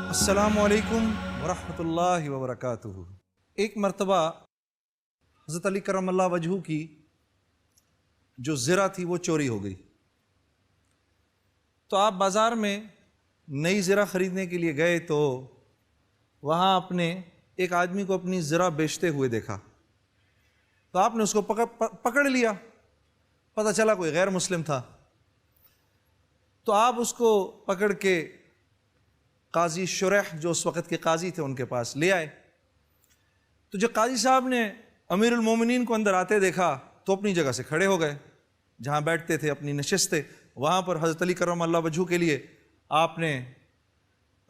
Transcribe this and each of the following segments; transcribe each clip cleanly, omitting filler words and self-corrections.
السلام علیکم ورحمۃ اللہ وبرکاتہ۔ ایک مرتبہ حضرت علی کرم اللہ وجہہ کی جو زرہ تھی وہ چوری ہو گئی، تو آپ بازار میں نئی زرہ خریدنے کے لیے گئے تو وہاں اپنے ایک آدمی کو اپنی زرہ بیچتے ہوئے دیکھا، تو آپ نے اس کو پکڑ لیا، پتہ چلا کوئی غیر مسلم تھا، تو آپ اس کو پکڑ کے قاضی شریح جو اس وقت کے قاضی تھے ان کے پاس لے آئے۔ تو جب قاضی صاحب نے امیر المومنین کو اندر آتے دیکھا تو اپنی جگہ سے کھڑے ہو گئے، جہاں بیٹھتے تھے اپنی نشست تھے وہاں پر حضرت علی کرم اللہ وجہہ کے لیے آپ نے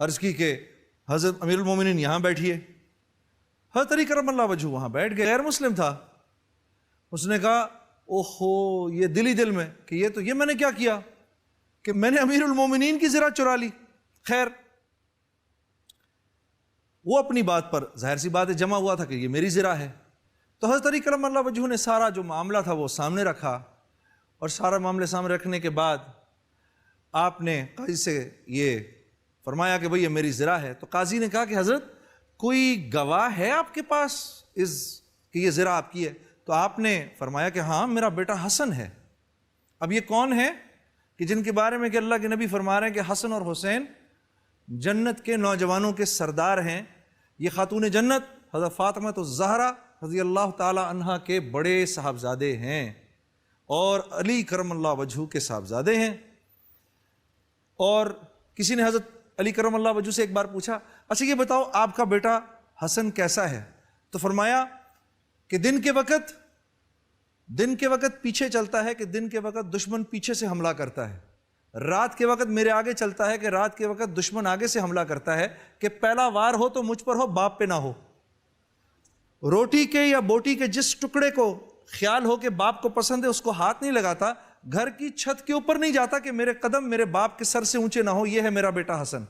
عرض کی کہ حضرت امیر المومنین یہاں بیٹھیے۔ حضرت علی کرم اللہ وجہہ وہاں بیٹھ گئے، غیر مسلم تھا، اس نے کہا اوہو، یہ دل میں کہ یہ میں نے کیا کیا کہ میں نے امیر المومنین کی زرہ چرا لی۔ خیر، وہ اپنی بات پر ظاہر سی بات ہے جمع ہوا تھا کہ یہ میری زرہ ہے، تو حضرت علی کرم اللہ وجہہ نے سارا جو معاملہ تھا وہ سامنے رکھا، اور سارا معاملے سامنے رکھنے کے بعد آپ نے قاضی سے یہ فرمایا کہ بھئی یہ میری زرہ ہے۔ تو قاضی نے کہا کہ حضرت کوئی گواہ ہے آپ کے پاس کہ یہ زرہ آپ کی ہے؟ تو آپ نے فرمایا کہ ہاں، میرا بیٹا حسن ہے۔ اب یہ کون ہے کہ جن کے بارے میں کہ اللہ کے نبی فرما رہے ہیں کہ حسن اور حسین جنت کے نوجوانوں کے سردار ہیں، یہ خاتون جنت حضرت فاطمہ الزہرا رضی اللہ تعالی عنہا کے بڑے صاحبزادے ہیں اور علی کرم اللہ وجہہ کے صاحبزادے ہیں۔ اور کسی نے حضرت علی کرم اللہ وجہہ سے ایک بار پوچھا، اچھا یہ بتاؤ آپ کا بیٹا حسن کیسا ہے؟ تو فرمایا کہ دن کے وقت پیچھے چلتا ہے کہ دن کے وقت دشمن پیچھے سے حملہ کرتا ہے، رات کے وقت میرے آگے چلتا ہے کہ رات کے وقت دشمن آگے سے حملہ کرتا ہے، کہ پہلا وار ہو تو مجھ پر ہو، باپ پہ نہ ہو۔ روٹی کے یا بوٹی کے جس ٹکڑے کو خیال ہو کہ باپ کو پسند ہے اس کو ہاتھ نہیں لگاتا، گھر کی چھت کے اوپر نہیں جاتا کہ میرے قدم میرے باپ کے سر سے اونچے نہ ہو، یہ ہے میرا بیٹا حسن۔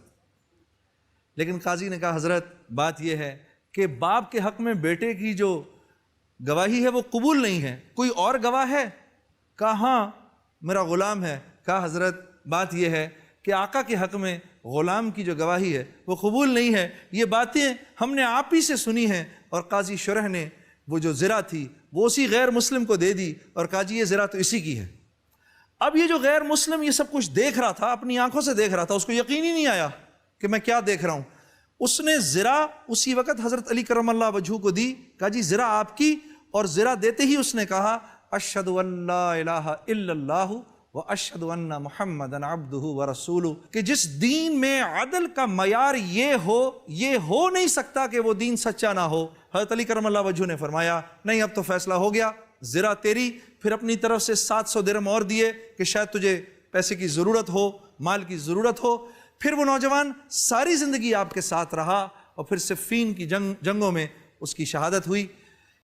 لیکن قاضی نے کہا حضرت بات یہ ہے کہ باپ کے حق میں بیٹے کی جو گواہی ہے وہ قبول نہیں ہے، کوئی اور گواہ ہے؟ کہا ہاں میرا غلام ہے۔ کہا حضرت بات یہ ہے کہ آقا کے حق میں غلام کی جو گواہی ہے وہ قبول نہیں ہے، یہ باتیں ہم نے آپ ہی سے سنی ہیں۔ اور قاضی شرح نے وہ جو زرہ تھی وہ اسی غیر مسلم کو دے دی اور کہا جی یہ زرہ تو اسی کی ہے۔ اب یہ جو غیر مسلم یہ سب کچھ دیکھ رہا تھا، اپنی آنکھوں سے دیکھ رہا تھا، اس کو یقین ہی نہیں آیا کہ میں کیا دیکھ رہا ہوں۔ اس نے زرہ اسی وقت حضرت علی کرم اللہ وجہہ کو دی، کہا جی زرہ آپ کی، اور زرہ دیتے ہی اس نے کہا اشہد ان لا الہ الا اللہ واشہد ان محمدً عبدہ ورسولہ، کہ جس دین میں عدل کا معیار یہ ہو نہیں سکتا کہ وہ دین سچا نہ ہو۔ حضرت علی کرم اللہ وجہہ نے فرمایا نہیں، اب تو فیصلہ ہو گیا، زرہ تیری۔ پھر اپنی طرف سے 700 درہم اور دیے کہ شاید تجھے پیسے کی ضرورت ہو، مال کی ضرورت ہو۔ پھر وہ نوجوان ساری زندگی آپ کے ساتھ رہا اور پھر صفین کی جنگوں میں اس کی شہادت ہوئی۔